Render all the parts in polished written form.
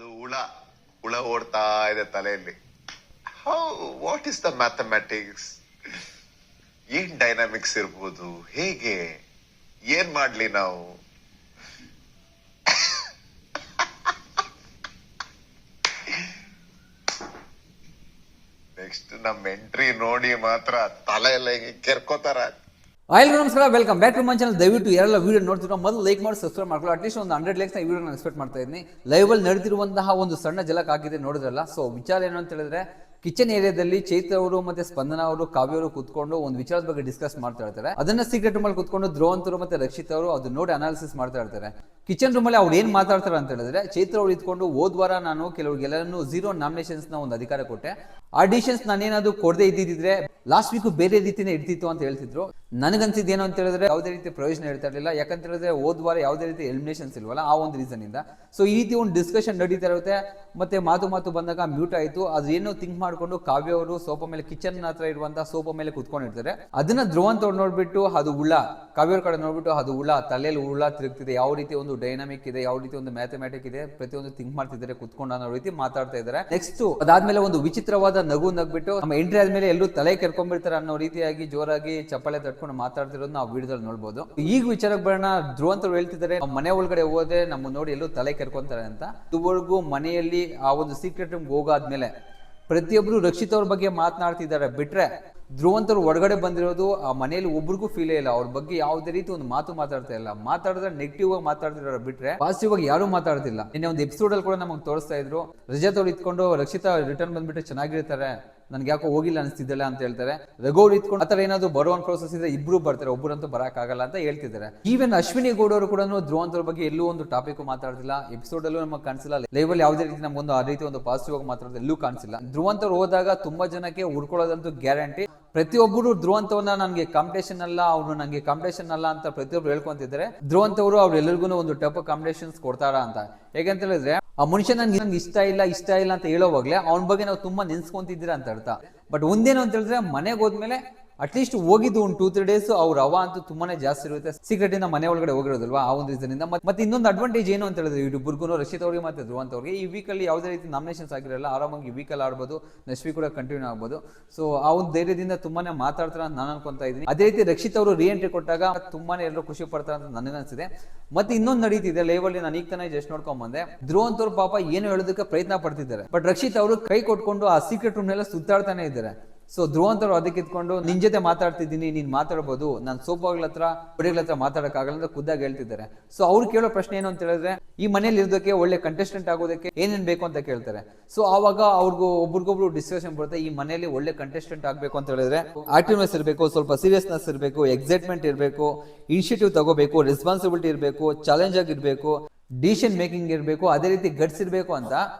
ಅದು ಹುಳ ಹುಳ ಓಡ್ತಾ ಇದೆ ತಲೆಯಲ್ಲಿ. How what is the mathematics? ಏನ್ ಡೈನಾಮಿಕ್ಸ್ ಇರ್ಬೋದು, ಹೇಗೆ, ಏನ್ ಮಾಡ್ಲಿ ನಾವು? ನೆಕ್ಸ್ಟ್ ನಮ್ ಎಂಟ್ರಿ ನೋಡಿ ಮಾತ್ರ ತಲೆ ಎಲ್ಲ ಹಿಂಗೆ ಕೆರ್ಕೋತಾರ. ಎಲ್ಲರಿಗೂ ನಮಸ್ಕಾರ, welcome back to my channel. ದಯವಿಟ್ಟು ಯಾರೆಲ್ಲ ವಿಡಿಯೋ ನೋಡ್ತಿರೋ ಮೊದಲು ಲೈಕ್ ಮಾಡಿ ಸಬ್ಸ್ಕ್ರೈಬ್ ಮಾಡ್ಕೊಳ್ಳಿ. ಅಟ್ಲೀಸ್ಟ್ ಒಂದು 100 ಲೈಕ್ಸ್ ಈ ವಿಡಿಯೋ ನಾನು ಎಕ್ಸ್ಪೆಕ್ಟ್ ಮಾಡ್ತಾ ಇದ್ದೀನಿ. ಲೈವಲ್ಲಿ ನಡೆದಿರುವಂತಹ ಒಂದು ಸಣ್ಣ ಜಲಕ್ ಆಗಿದೆ ನೋಡಿದ್ರಲ್ಲ. ಸೊ ವಿಚಾರ ಏನು ಅಂತ ಹೇಳಿದ್ರೆ, ಕಿಚನ್ ಏರಿಯಾದಲ್ಲಿ ಚೈತ್ರ ಅವರು ಮತ್ತೆ ಸ್ಪಂದನ ಅವರು, ಕಾವ್ಯ ಅವರು ಕೂತ್ಕೊಂಡು ಒಂದು ವಿಚಾರದ ಬಗ್ಗೆ ಡಿಸ್ಕಸ್ ಮಾಡ್ತಾ ಇರ್ತಾರೆ. ಅದನ್ನ ಸೀಕ್ರೆಟ್ ರೂಮ್ ಅಲ್ಲಿ ಕೂತ್ಕೊಂಡು ಧ್ರುವಂತರು ಮತ್ತೆ ರಕ್ಷಿತ್ ಅವರು ಅದು ನೋಡಿ ಅನಾಲಿಸಿಸ್ ಮಾಡ್ತಾ ಇರ್ತಾರೆ. ಕಿಚನ್ ರೂಮ್ ಅಲ್ಲಿ ಅವ್ರು ಏನ್ ಮಾತಾಡ್ತಾರೆ ಅಂತ ಹೇಳಿದ್ರೆ, ಚೈತ್ರ ಅವ್ರು ಇದ್ಕೊಂಡು ಹೋದ್ವಾರ ನಾನು ಕೆಲವ್ರಿಗೆಲ್ಲರೂ 0 ನಾಮಿನೇಷನ್ಸ್ ನ ಒಂದು ಅಧಿಕಾರ ಕೊಟ್ಟೆ. ಆಡಿಷನ್ಸ್ ನಾನೇನಾದ್ರು ಕೊಡದೆ ಇದ್ದಿದ್ರೆ ಲಾಸ್ಟ್ ವೀಕ್ ಬೇರೆ ರೀತಿನೇ ಇರ್ತಿತ್ತು ಅಂತ ಹೇಳ್ತಿದ್ರು. ನನಗನ್ಸಿದ್ ಏನು ಅಂತ ಹೇಳಿದ್ರೆ, ಯಾವುದೇ ರೀತಿ ಪ್ರಯೋಜನ ಇರ್ತಾ ಇರಲಿಲ್ಲ. ಯಾಕಂತ ಹೇಳಿದ್ರೆ ಹೋದ್ವಾರ ಯಾವುದೇ ರೀತಿ ಎಲಿಮಿನೇಷನ್ಸ್ ಇಲ್ವಲ್ಲ, ಆ ಒಂದು ರೀಸನ್ ಇಂದ. ಸೊ ಈ ರೀತಿ ಒಂದು ಡಿಸ್ಕಷನ್ ನಡೀತಾ ಇರುತ್ತೆ. ಮತ್ತೆ ಮಾತು ಬಂದಾಗ ಮ್ಯೂಟ್ ಆಯ್ತು. ಅದೇನೋ ಥಿಂಕ್ ಮಾಡ್ಕೊಂಡು ಕಾವ್ಯ ಅವರು ಸೋಫಾ ಮೇಲೆ, ಕಿಚನ್ ಹತ್ರ ಇರುವಂತಹ ಸೋಫಾ ಮೇಲೆ ಕುತ್ಕೊಂಡಿರ್ತಾರೆ. ಅದನ್ನ ಧ್ರುವಂತ ಅವ್ರು ನೋಡ್ಬಿಟ್ಟು ಅದು ಹುಳ, ಕಾವ್ಯ ಅವ್ರ ಕಡೆ ನೋಡ್ಬಿಟ್ಟು ಅದು ಹುಳ, ತಲೆಯಲ್ಲಿ ಹುಳ ತಿರುಗ್ತಿದೆ, ಯಾವ ರೀತಿ ಒಂದು ಡೈನಾಮಿಕ್ ಇದೆ, ಯಾವ ರೀತಿ ಒಂದು ಮ್ಯಾಥಮೆಟಿಕ್ ಇದೆ, ಪ್ರತಿಯೊಂದು ಥಿಂಕ್ ಮಾಡ್ತಿದ್ದಾರೆ ಕುತ್ಕೊಂಡು ಅನ್ನೋ ರೀತಿ ಮಾತಾಡ್ತಾ ಇದ್ದಾರೆ. ನೆಕ್ಸ್ಟ್ ಅದಾದ್ಮೇಲೆ ಒಂದು ವಿಚಿತ್ರವಾದ ನಗು ನಗ್ಬಿಟ್ಟು ನಮ್ಮ ಎಂಟ್ರಿ ಆದ್ಮೇಲೆ ಎಲ್ಲರೂ ತಲೆ ಕೆರ್ಕೊಂಡ್ಬಿಡ್ತಾರೆ ಅನ್ನೋ ರೀತಿಯಾಗಿ ಜೋರಾಗಿ ಚಪ್ಪಾಳೆ ತಟ್ಕೊಂಡು ಮಾತಾಡ್ತಿರೋದು ನಾವು ವಿಡಿಯೋದಲ್ಲಿ ನೋಡ್ಬೋದು. ಈಗ ವಿಚಾರಕ್ಕೆ ಬರೋಣ. ಧ್ರುವಂತರು ಹೇಳ್ತಿದ್ದಾರೆ, ಮನೆ ಒಳಗಡೆ ಹೋದ್ರೆ ನಮ್ಮ ನೋಡಿ ಎಲ್ಲೂ ತಲೆ ಕೆರ್ಕೊಂತಾರೆ ಅಂತ. ಇದುವರೆಗೂ ಮನೆಯಲ್ಲಿ ಆ ಒಂದು ಸೀಕ್ರೆಟ್ ರೂಮ್ ಹೋಗಾದ್ಮೇಲೆ ಪ್ರತಿಯೊಬ್ರು ರಕ್ಷಿತ್ ಅವ್ರ ಬಗ್ಗೆ ಮಾತನಾಡ್ತಿದ್ದಾರೆ ಬಿಟ್ರೆ, ಧ್ರುವಂತರು ಹೊರಗಡೆ ಬಂದಿರೋದು ಆ ಮನೆಯಲ್ಲಿ ಒಬ್ರಿಗೂ ಫೀಲೇ ಇಲ್ಲ. ಅವ್ರ ಬಗ್ಗೆ ಯಾವುದೇ ರೀತಿ ಒಂದು ಮಾತು ಮಾತಾಡ್ತಾ ಇಲ್ಲ. ಮಾತಾಡಿದ್ರೆ ನೆಗೆಟಿವ್ ಆಗಿ ಮಾತಾಡ್ತಿರೋ ಬಿಟ್ರೆ ಪಾಸಿಟಿವ್ ಆಗಿ ಯಾರು ಮಾತಾಡ್ತಿಲ್ಲ. ನಿನ್ನೆ ಒಂದು ಎಪಿಸೋಡ್ ಅಲ್ಲಿ ಕೂಡ ನಮಗೆ ತೋರಿಸ್ತಾ ಇದ್ರು, ರಜತ್ ಅವ್ರು ಇತ್ಕೊಂಡು ರಕ್ಷಿತಾ ರಿಟರ್ನ್ ಬಂದ್ಬಿಟ್ಟು ಚೆನ್ನಾಗಿರ್ತಾರೆ, ನನ್ಗೆ ಯಾಕೋ ಹೋಗಿಲ್ಲ ಅನಿಸ್ತಿದ್ದಲ್ಲ ಅಂತ ಹೇಳ್ತಾರೆ. ರಘು ಇಟ್ಕೊಂಡು ಆತರ ಏನಾದ್ರು ಬರೋ ಪ್ರೋಸೆಸ್ ಇದ್ರೆ ಇಬ್ರು ಬರ್ತಾರೆ, ಒಬ್ಬರಂತೂ ಬರಕ್ ಆಗಲ್ಲ ಅಂತ ಹೇಳ್ತಿದ್ದಾರೆ. ಈವನ್ ಅಶ್ವಿನಿ ಗೌಡ ಅವರು ಕೂಡ ಧ್ರುವಂತರ ಬಗ್ಗೆ ಎಲ್ಲೂ ಒಂದು ಟಾಪಿಕ್ ಮಾತಾಡ್ತಿಲ್ಲ. ಎಪಿಸೋಡ್ ಅಲ್ಲೂ ನಮಗೆ ಕಾಣಿಸಿಲ್ಲ. ಲೈವ್ ಅಲ್ಲಿ ಯಾವುದೇ ರೀತಿ ನಮ್ಗೊಂದು ಆ ರೀತಿ ಒಂದು ಪಾಸಿಟಿವ್ ಆಗಿ ಮಾತಾಡೋದು ಎಲ್ಲೂ ಕಾಣಿಸಿಲ್ಲ. ಧ್ರುವಂತರು ಹೋದಾಗ ತುಂಬಾ ಜನಕ್ಕೆ ಉಳ್ಕೊಳ್ಳೋದಂತೂ ಗ್ಯಾರಂಟಿ. ಪ್ರತಿಯೊಬ್ಬರು ಧ್ರುವಂತವನ್ನ ನನಗೆ ಕಾಂಪಿಟೇಷನ್ ಅಲ್ಲ, ಅವ್ರು ನನಗೆ ಕಾಂಪಿಟೇಷನ್ ಅಲ್ಲ ಅಂತ ಪ್ರತಿಯೊಬ್ರು ಹೇಳ್ಕೊಂತಿದ್ದಾರೆ. ಧ್ರುವಂತವರು ಅವ್ರು ಎಲ್ಲರಿಗೂ ಒಂದು ಟಫ್ ಕಾಂಪಿಟೇಷನ್ಸ್ ಕೊಡ್ತಾರ ಅಂತ. ಹೇಗಂತ ಹೇಳಿದ್ರೆ, ಆ ಮನುಷ್ಯ ನನ್ಗೆ ಇಷ್ಟ ಇಲ್ಲ ಅಂತ ಹೇಳೋವಾಗ್ಲೇ ಅವನ ಬಗ್ಗೆ ನಾವು ತುಂಬಾ ನೆನ್ಸ್ಕೊಂತಿದ್ದೀರಾ ಅಂತ ಅರ್ಥ. ಬಟ್ ಒಂದೇನು ಅಂತ ಹೇಳಿದ್ರೆ, ಮನೆಗೆ ಹೋದ್ಮೇಲೆ ಅಟ್ಲೀಸ್ಟ್ ಹೋಗಿದ್ದು ಒಂದು 2-3 ಡೇಸ್ ಅವ್ರ ಹವಾ ಅಂತೂ ತುಂಬಾನೇ ಜಾಸ್ತಿ ಇರುತ್ತೆ. ಸೀಕ್ರೆಟ್ ಇಂದ ಮನೆ ಒಳಗಡೆ ಹೋಗಿರೋದಲ್ವಾ, ಆ ಒಂದು ರೀಸನ್ ಇಂದ. ಮತ್ತೆ ಇನ್ನೊಂದು ಅಡ್ವಾಂಟೇಜ್ ಏನು ಅಂತ ಹೇಳಿದ್ರೆ, ಇಬ್ಬರಿಗೂ ರಕ್ಷಿತ್ ಅವ್ರಿಗೆ ಮತ್ತೆ ಧ್ರುವಂತ ಅವ್ರಿಗೆ ಈ ವೀಕಲ್ಲಿ ಯಾವುದೇ ರೀತಿ ನಾಮಿನೇಷನ್ಸ್ ಆಗಿರಲ್ಲ. ಆರಾಮಾಗಿ ಈ ವೀಕಲ್ಲಿ ಆಡ್ಬೋದು, ನೆಕ್ಸ್ಟ್ ವೀಕ್ ಕೂಡ ಕಂಟಿನ್ಯೂ ಆಗ್ಬೋದು. ಸೊ ಆ ಒಂದು ಧೈರ್ಯದಿಂದ ತುಂಬಾನೇ ಮಾತಾಡ್ತಾರೆ ಅಂತ ನಾನು ಅನ್ಕೊಂತಾ ಇದ್ದೀನಿ. ಅದೇ ರೀತಿ ರಕ್ಷಿತ್ ಅವರು ರೀ ಎಂಟ್ರಿ ಕೊಟ್ಟಾಗ ತುಂಬಾನೇ ಎಲ್ಲರೂ ಖುಷಿ ಪಡ್ತಾರೆ ಅಂತ ನನಗನ್ಸಿದೆ. ಮತ್ತೆ ಇನ್ನೊಂದು ನಡೀತಿದೆ ಲೈವ್ ಅಲ್ಲಿ, ನಾನು ಈಗ ತಾನೇ ಜಸ್ಟ್ ನೋಡ್ಕೊಂಡ್ ಬಂದೆ. ಧ್ರುವಂತ ಅವ್ರು ಪಾಪ ಏನು ಹೇಳೋದಕ್ಕೆ ಪ್ರಯತ್ನ ಪಡ್ತಿದ್ದಾರೆ. ಬಟ್ ರಕ್ಷಿತ್ ಅವರು ಕೈ ಕೊಟ್ಕೊಂಡು ಆ ಸೀಕ್ರೆಟ್ ರೂಮ್ ನೆಲ್ಲ ಸುತ್ತಾಡ್ತಾನೆ ಇದ್ದಾರೆ. ಸೊ ಧ್ರುವಂತರು ಅದಕ್ಕೆ ಇದ್ಕೊಂಡು, ನಿನ್ ಜೊತೆ ಮಾತಾಡ್ತಿದ್ದೀನಿ, ನೀನ್ ಮಾತಾಡ್ಬೋದು, ನಾನು ಸೋಫಾಗಳ ಹತ್ರ ಹುಡುಗರ ಹತ್ರ ಮಾತಾಡಕ್ಕಾಗಲ್ಲ ಅಂತ ಖುದ್ದಾಗಿ ಹೇಳ್ತಿದ್ದಾರೆ. ಸೊ ಅವ್ರು ಕೇಳೋ ಪ್ರಶ್ನೆ ಏನು ಅಂತ ಹೇಳಿದ್ರೆ, ಈ ಮನೇಲಿ ಇರೋದಕ್ಕೆ, ಒಳ್ಳೆ ಕಂಟೆಸ್ಟೆಂಟ್ ಆಗೋದಕ್ಕೆ ಏನೇನ್ ಬೇಕು ಅಂತ ಕೇಳ್ತಾರೆ. ಸೊ ಆವಾಗ ಅವ್ರಿಗೂ ಒಬ್ರಿಗೊಬ್ರು ಡಿಸ್ಕಷನ್ ಬರುತ್ತೆ. ಈ ಮನೆಯಲ್ಲಿ ಒಳ್ಳೆ ಕಂಟೆಸ್ಟೆಂಟ್ ಆಗ್ಬೇಕು ಅಂತ ಹೇಳಿದ್ರೆ ಆಕ್ಟಿವ್ನೆಸ್ ಇರಬೇಕು, ಸ್ವಲ್ಪ ಸೀರಿಯಸ್ನೆಸ್ ಇರಬೇಕು, ಎಕ್ಸೈಟ್ಮೆಂಟ್ ಇರಬೇಕು, ಇನಿಷಿಯೇಟಿವ್ ತಗೋಬೇಕು, ರೆಸ್ಪಾನ್ಸಿಬಿಲಿಟಿ ಇರಬೇಕು, ಚಾಲೆಂಜ್ ಆಗಿರ್ಬೇಕು, ಡಿಸಿಷನ್ ಮೇಕಿಂಗ್ ಇರಬೇಕು, ಅದೇ ರೀತಿ ಗಟ್ಸ್ ಇರಬೇಕು ಅಂತ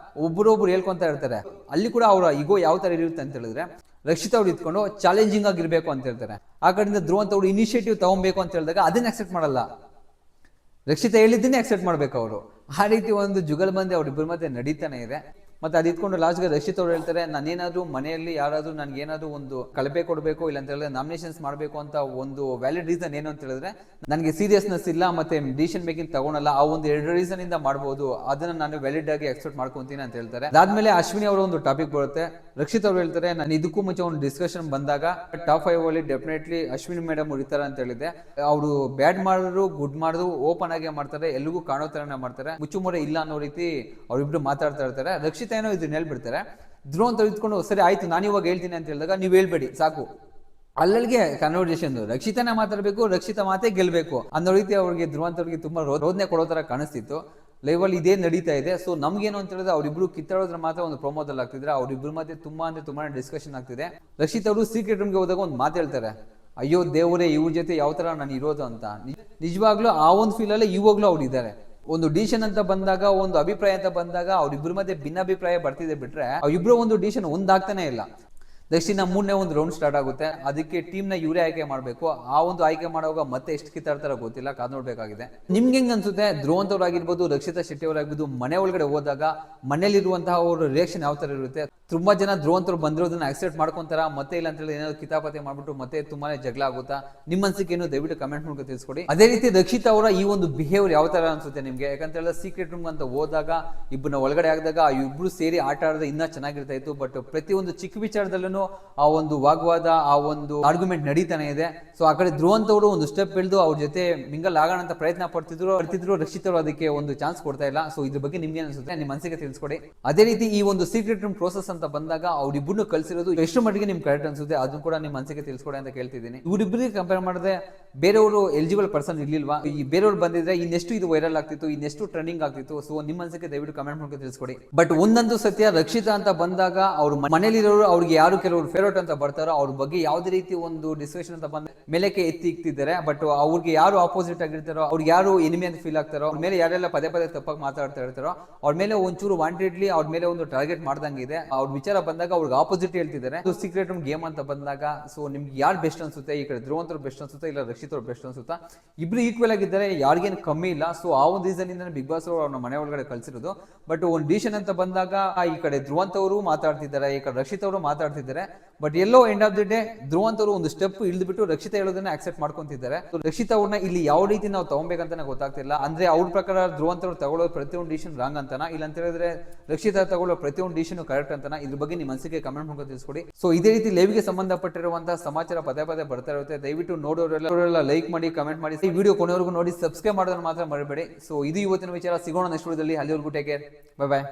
ಒಬ್ಬರೊಬ್ರು ಹೇಳ್ಕೊಂತ ಇರ್ತಾರೆ. ಅಲ್ಲಿ ಕೂಡ ಅವರ ಈಗೋ ಯಾವ ತರ ಇರುತ್ತೆ ಅಂತ ಹೇಳಿದ್ರೆ, ರಕ್ಷಿತ್ ಅವ್ರು ಇದ್ಕೊಂಡು ಚಾಲೆಂಜಿಂಗ್ ಆಗಿರ್ಬೇಕು ಅಂತ ಹೇಳ್ತಾರೆ. ಆ ಕಡೆಯಿಂದ ಧ್ರುವಂತ ಅವ್ರು ಇನಿಷಿಯೇಟಿವ್ ತಗೊಬೇಕು ಅಂತ ಹೇಳಿದಾಗ ಅದನ್ನ ಅಕ್ಸೆಪ್ಟ್ ಮಾಡಲ್ಲ. ರಕ್ಷಿತ ಹೇಳಿದ್ದನ್ನೇ ಅಕ್ಸೆಪ್ಟ್ ಮಾಡ್ಬೇಕು ಅವರು. ಆ ರೀತಿ ಒಂದು ಜುಗಲ್ಬಂದಿ ಅವ್ರಿಬ್ಬರ ಮಧ್ಯೆ ನಡೀತಾನೆ ಇದೆ. ಮತ್ತೆ ಅದು ಇದ್ಕೊಂಡು ಲಾಸ್ಟ್ಗೆ ರಕ್ಷಿತ್ ಅವ್ರು ಹೇಳ್ತಾರೆ, ನಾನೇನಾದ್ರೂ ಮನೆಯಲ್ಲಿ ಯಾರಾದ್ರೂ ನನ್ಗೆ ಏನಾದ್ರು ಒಂದು ಕಳಪೆ ಕೊಡಬೇಕು, ಇಲ್ಲ ಅಂತ ಹೇಳಿದ್ರೆ ನಾಮಿನೇಷನ್ಸ್ ಮಾಡಬೇಕು ಅಂತ ಒಂದು ವ್ಯಾಲಿಡ್ ರೀಸನ್ ಏನು ಅಂತ ಹೇಳಿದ್ರೆ, ನನಗೆ ಸೀರಿಯಸ್ನೆಸ್ ಇಲ್ಲ ಮತ್ತೆ ಡಿಸಿಷನ್ ಮೇಕಿಂಗ್ ತಗೊಳಲ್ಲ, ಆ ಒಂದು 2 ರೀಸನ್ ಇಂದ ಮಾಡ್ಬೋದು, ಅದನ್ನ ನಾನು ವ್ಯಾಲಿಡ್ ಆಗಿ ಎಕ್ಸೆಪ್ಟ್ ಮಾಡ್ಕೊಂತೀನಿ ಅಂತ ಹೇಳ್ತಾರೆ. ಅದಾದ್ಮೇಲೆ ಅಶ್ವಿನಿ ಅವರ ಒಂದು ಟಾಪಿಕ್ ಬರುತ್ತೆ. ರಕ್ಷಿತ್ ಅವ್ರು ಹೇಳ್ತಾರೆ, ನಾನು ಇದಕ್ಕೂ ಮುಂಚೆ ಒಂದು ಡಿಸ್ಕಷನ್ ಬಂದಾಗ ಟಾಪ್ 5 ಅಲ್ಲಿ ಡೆಫಿನೆಟ್ಲಿ ಅಶ್ವಿನಿ ಮೇಡಮ್ ಉಳಿತಾರೆ ಅಂತ ಹೇಳಿದೆ. ಅವರು ಬ್ಯಾಡ್ ಮಾಡಿದ್ರು ಗುಡ್ ಮಾಡಿದ್ರು ಓಪನ್ ಆಗಿ ಮಾಡ್ತಾರೆ, ಎಲ್ಲಿಗೂ ಕಾಣೋ ತರನೇ ಮಾಡ್ತಾರೆ, ಮುಚ್ಚುಮುರೆ ಇಲ್ಲ ಅನ್ನೋ ರೀತಿ ಅವ್ರಿಬ್ರು ಮಾತಾಡ್ತಾ ಇರ್ತಾರೆ. ರಕ್ಷಿತ್ ಏನೋ ಇದನ್ನ ಹೇಳ್ಬಿಡ್ತಾರೆ. ಧ್ರುವಂತ ಇದ್ಕೊಂಡು, ಸರಿ ಆಯ್ತು ನಾನು ಇವಾಗ ಹೇಳ್ತೀನಿ ಅಂತ ಹೇಳಿದಾಗ, ನೀವು ಹೇಳ್ಬೇಡಿ ಸಾಕು, ಅಲ್ಲಿಗೆ ಕನ್ವರ್ಸೇಷನ್ ರಕ್ಷಿತನೇ ಮಾತಾಡ್ಬೇಕು, ರಕ್ಷಿತ ಮಾತೇ ಗೆಲ್ಬೇಕು ಅನ್ನೋ ರೀತಿ ಅವ್ರಿಗೆ ಧ್ರುವಂತವ್ರಿಗೆ ತುಂಬಾ ರೋದನೆ ಕೊಡೋ ತರ ಕಾಣಿಸ್ತಿತ್ತು. ಲೈವ್ ಅಲ್ಲಿ ಇದೇ ನಡೀತಾ ಇದೆ. ಸೊ ನಮ್ಗೇನು ಅಂತ ಹೇಳಿದ್ರೆ, ಅವ್ರಿಬ್ರು ಕಿತ್ತಾಡೋದ್ರ ಮಾತ್ರ ಒಂದು ಪ್ರೊಮೋದಲ್ಲಿ ಆಗ್ತಿದ್ರೆ, ಅವ್ರಿಬ್ರು ಮತ್ತೆ ತುಂಬಾ ಡಿಸ್ಕಷನ್ ಆಗ್ತಿದೆ. ರಕ್ಷಿತ್ ಅವರು ಸೀಕ್ರೆಟ್ ರೂಮ್ಗೆ ಹೋದಾಗ ಒಂದು ಮಾತು ಹೇಳ್ತಾರೆ, ಅಯ್ಯೋ ದೇವರೇ, ಇವ್ರ ಜೊತೆ ಯಾವ ತರ ನಾನು ಇರೋದು ಅಂತ. ನಿಜವಾಗ್ಲೂ ಆ ಒಂದು ಫೀಲ್ ಅಲ್ಲೇ ಇವಾಗ್ಲೂ ಅವ್ರು ಇದ್ದಾರೆ. ಒಂದು ಡಿಸಿಷನ್ ಅಂತ ಬಂದಾಗ, ಒಂದು ಅಭಿಪ್ರಾಯ ಅಂತ ಬಂದಾಗ ಅವ್ರಿಬ್ರು ಮಧ್ಯೆ ಭಿನ್ನಾಭಿಪ್ರಾಯ ಬರ್ತಿದೆ ಬಿಟ್ರೆ ಅವ್ರಿಬ್ರು ಒಂದು ಡಿಸಿಷನ್ ಒಂದಾಗ್ತಾನೆ ಇಲ್ಲ. ನೆಕ್ಸ್ಟ್ ಇನ್ನ 3ನೇ ಒಂದು ರೌಂಡ್ ಸ್ಟಾರ್ಟ್ ಆಗುತ್ತೆ. ಅದಕ್ಕೆ ಟೀಮ್ ನ ಇವರೇ ಆಯ್ಕೆ ಮಾಡಬೇಕು. ಆ ಒಂದು ಆಯ್ಕೆ ಮಾಡುವಾಗ ಮತ್ತೆ ಎಷ್ಟು ಕಿತ್ತಾಡ್ತಾರ ಗೊತ್ತಿಲ್ಲ, ಕಾದ್ ನೋಡ್ಬೇಕಾಗಿದೆ. ನಿಮ್ಗೆ ಹೆಂಗ್ ಅನ್ಸುತ್ತೆ? ಧ್ರುವಂತವ್ರಾಗಿರ್ಬೋದು, ರಕ್ಷಿತಾ ಶೆಟ್ಟಿ ಅವರಾಗಿರ್ಬೋದು, ಮನೆ ಒಳಗಡೆ ಹೋದಾಗ ಮನೇಲಿರುವಂತಹ ಅವ್ರ ರಿಯಾಕ್ಷನ್ ಯಾವ ತರ ಇರುತ್ತೆ? ತುಂಬಾ ಜನ ಧ್ರುವಂತರು ಬಂದಿರೋದನ್ನ ಆಕ್ಸೆಪ್ಟ್ ಮಾಡ್ಕೊಂತಾರ, ಮತ್ತೆ ಇಲ್ಲ ಅಂತ ಹೇಳಿ ಏನಾದ್ರು ಕಿತಾಪತಿ ಮಾಡ್ಬಿಟ್ಟು ಮತ್ತೆ ತುಂಬಾನೇ ಜಗಳ ಆಗುತ್ತಾ, ನಿಮ್ಮ ಅನ್ಸಿಕೆ ಏನು ದಯವಿಟ್ಟು ಕಮೆಂಟ್ ಮೂಲಕ ತಿಳಿಸ್ಕೊಡಿ. ಅದೇ ರೀತಿ ರಕ್ಷಿತ್ ಅವರ ಈ ಒಂದು ಬಿಹೇವಿಯರ್ ಯಾವ ತರ ಅನ್ಸುತ್ತೆ ನಿಮ್ಗೆ? ಯಾಕಂತ ಹೇಳಿದ್ರೆ ಸೀಕ್ರೆಟ್ ರೂಮ್ ಅಂತ ಹೋದಾಗ ಇಬ್ಬರನ್ನ ಒಳಗಡೆ ಆಗಿದಾಗ ಆ ಇಬ್ರು ಸೇರಿ ಆಟ ಆಡಿದ್ರೆ ಇನ್ನೂ ಚೆನ್ನಾಗಿರ್ತಾ ಇತ್ತು. ಬಟ್ ಪ್ರತಿಯೊಂದು ಚಿಕ್ಕ ವಿಚಾರದಲ್ಲೂ ಆ ಒಂದು ವಾಗ್ವಾದ, ಆ ಒಂದು ಆರ್ಗ್ಯುಮೆಂಟ್ ನಡೀತಾನೆ ಇದೆ. ಸೊ ಆ ಕಡೆ ಧ್ರುವಂತ್ ಅವರು ಒಂದು ಸ್ಟೆಪ್ ಇಳಿದು ಅವ್ರ ಜೊತೆ ಮಿಂಗಲ್ ಆಗೋಣ ಅಂತ ಪ್ರಯತ್ನ ಪಡ್ತಿದ್ರು. ರಕ್ಷಿತ್ ಅವರು ಅದಕ್ಕೆ ಒಂದು ಚಾನ್ಸ್ ಕೊಡ್ತಾ ಇಲ್ಲ. ಸೊ ಇದ್ರ ಬಗ್ಗೆ ನಿಮ್ಗೆ ಅನ್ಸುತ್ತೆ? ನಿಮ್ಮ ಅನ್ಸಿಕೆ ತಿಳಿಸ್ಕೊಡಿ. ಅದೇ ರೀತಿ ಈ ಒಂದು ಸೀಕ್ರೆಟ್ ರೂಮ್ ಪ್ರೋಸೆಸ್ ಅಂತ ಬಂದಾಗ ಅವ್ರಿಬ್ಬರನ್ನು ಕಳ್ಸಿರೋದು ಎಷ್ಟು ಮಟ್ಟಿಗೆ ನಿಮ್ಗೆ ಕರೆಕ್ಟ್ ಅನ್ಸುತ್ತೆ ಅದನ್ನು ಕೂಡ ನಿಮ್ಮ ಅನ್ಸಿಕೆ ತಿಳಿಸ್ಕೊಡಿ ಅಂತ ಕೇಳ್ತಿದ್ದೀನಿ. ಇವ್ರಿಬ್ಬರಿಗೆ ಕಂಪೇರ್ ಮಾಡಿದ್ರೆ ಬೇರೆಯವರು ಎಲಿಜಿಬಲ್ ಪರ್ಸನ್ ಇರ್ಲಿಲ್ವಾ? ಈ ಬೇರೆಯವ್ರು ಬಂದಿದ್ರೆ ಇನ್ನೆಷ್ಟು ಇದು ವೈರಲ್ ಆಗ್ತಿತ್ತು, ಇನ್ನೆಷ್ಟು ಟ್ರೆಂಡಿಂಗ್ ಆಗ್ತಿತ್ತು. ಸೊ ನಿಮ್ಮ ಅನ್ಸಿಕೆ ದಯವಿಟ್ಟು ಕಮೆಂಟ್ ಮೂಲಕ ತಿಳಿಸ್ಕೊಡಿ. ಬಟ್ ಒಂದಂತೂ ಸತ್ಯ, ರಕ್ಷಿತಾ ಅಂತ ಬಂದಾಗ ಅವ್ರ ಮನೇಲಿರೋರು ಅವ್ರಿಗೆ ಯಾರು ಕೆಲವರು ಫೇವರೇಟ್ ಅಂತ ಬರ್ತಾರೋ ಅವ್ರ ಬಗ್ಗೆ ಯಾವುದೇ ರೀತಿ ಒಂದು ಡಿಸ್ಕಷನ್ ಅಂತ ಬಂದ ಮೇಲಕ್ಕೆ ಎತ್ತಿ ಇಕ್ತಿದ್ದಾರೆ. ಬಟ್ ಅವ್ರಿಗೆ ಯಾರು ಆಪೋಸಿಟ್ ಆಗಿರ್ತಾರೋ, ಅವ್ರಿಗೆ ಯಾರು ಎನಿಮಿ ಅಂತ ಫೀಲ್ ಆಗ್ತಾರೋ, ಅವ್ರ ಮೇಲೆ ಯಾರೆಲ್ಲ ಪದೇ ಪದೇ ತಪ್ಪಾಗಿ ಮಾತಾಡ್ತಾ ಇರ್ತಾರೋ ಅವ್ರ ಮೇಲೆ ಒಂಚೂರು ವಾಂಟೆಡ್ಲಿ ಅವ್ರ ಮೇಲೆ ಒಂದು ಟಾರ್ಗೆಟ್ ಮಾಡ್ದಂಗಿದೆ. ಅವ್ರ ವಿಚಾರ ಬಂದಾಗ ಅವ್ರಿಗೆ ಆಪೋಸಿಟ್ ಹೇಳ್ತಿದ್ದಾರೆ. ಸೀಕ್ರೆಟ್ ರೂಮ್ ಗೇಮ್ ಅಂತ ಬಂದಾಗ ಸೊ ನಿಮ್ಗೆ ಯಾರು ಬೆಸ್ಟ್ ಅನ್ಸುತ್ತೆ? ಈ ಕಡೆ ಧ್ರುವಂತರು ಬೆಸ್ಟ್ ಅನ್ಸುತ್ತಾ ಇಲ್ಲ ರಕ್ಷಿತ್ ಅವ್ರು ಬೆಸ್ಟ್ ಅನ್ಸುತ್ತಾ? ಇಬ್ರು ಈಕ್ವಲ್ ಆಗಿದ್ದಾರೆ, ಯಾರಿಗೇನು ಕಮ್ಮಿ ಇಲ್ಲ. ಸೊ ಆ ಒಂದು ರೀಸನ್ ಇಂದ ಬಿಗ್ ಬಾಸ್ ಅವರು ಅವ್ರನ್ನ ಮನೆ ಒಳಗಡೆ ಕಳ್ಸಿರೋದು. ಬಟ್ ಒಂದು ಡಿಸಿಷನ್ ಅಂತ ಬಂದಾಗ ಈ ಕಡೆ ಧ್ರುವಂತ್ ಅವರು ಮಾತಾಡ್ತಿದ್ದಾರೆ, ಈ ಕಡೆ ರಕ್ಷಿತ್ ಅವರು ಮಾತಾಡ್ತಿದ್ದಾರೆ. But yellow end of the day Dhruvanth ಅವರು ಒಂದು ಸ್ಟೆಪ್ ಇಳಿದ್ಬಿಟ್ಟು ರಕ್ಷಿತಾ ಹೇಳೋದನ್ನ ಆಕ್ಸೆಪ್ಟ್ ಮಾಡ್ಕೊಂತಿದ್ದಾರೆ. ರಕ್ಷಿತ್ ಅವ್ರನ್ನ ಇಲ್ಲಿ ಯಾವ ರೀತಿ ನಾವು ತಗೊಬೇಕಂತಾನೆ ಗೊತ್ತಾಗ್ತಿಲ್ಲ. ಅಂದ್ರೆ ಅವ್ರ ಪ್ರಕಾರ ಧ್ರುವಂತ್ ಅವರು ತಗೊಳ್ಳೋ ಪ್ರತಿಯೊಂದು ಡಿಸಿಷನ್ ರಾಂಗ್ ಅಂತಾನ, ಇಲ್ಲ ಅಂತ ಹೇಳಿದ್ರೆ ರಕ್ಷಿತಾ ತಗೊಳ್ಳೋ ಪ್ರತಿಯೊಂದು ಡಿಸಿಷನ್ ಕರೆಕ್ಟ್ ಅಂತಾನ? ಇದ್ರ ಬಗ್ಗೆ ನಿಮ್ಮ ಅನಿಸಿಕೆ ಕಮೆಂಟ್ ಮೂಲಕ ತಿಳಿಸ್ಕೊಡಿ. ಸೊ ಇದೇ ರೀತಿ ಲೈವ್ಗೆ ಸಂಬಂಧಪಟ್ಟಿರುವಂತಹ ಸಮಾಚಾರ ಪದೇ ಪದೇ ಬರ್ತಾ ಇರುತ್ತೆ. ದಯವಿಟ್ಟು ನೋಡೋರೆಲ್ಲ ಲೈಕ್ ಮಾಡಿ, ಕಮೆಂಟ್ ಮಾಡಿ, ಈ ವಿಡಿಯೋ ಕೊನೆವರೆಗೂ ನೋಡಿ ಸಬ್ಸ್ಕ್ರೈಬ್ ಮಾಡೋದನ್ನ ಮಾತ್ರ ಮರಿಬೇಡಿ. ಸೊ ಇದು ಇವತ್ತಿನ ವಿಚಾರ. ಸಿಗೋಣ ನೆಕ್ಸ್ಟ್ ವಿಡಿಯೋದಲ್ಲಿ. ಅಲ್ಲಿವರೆಗೂ ಟೇಕ್ ಕೇರ್, ಬೈ ಬಾಯ್.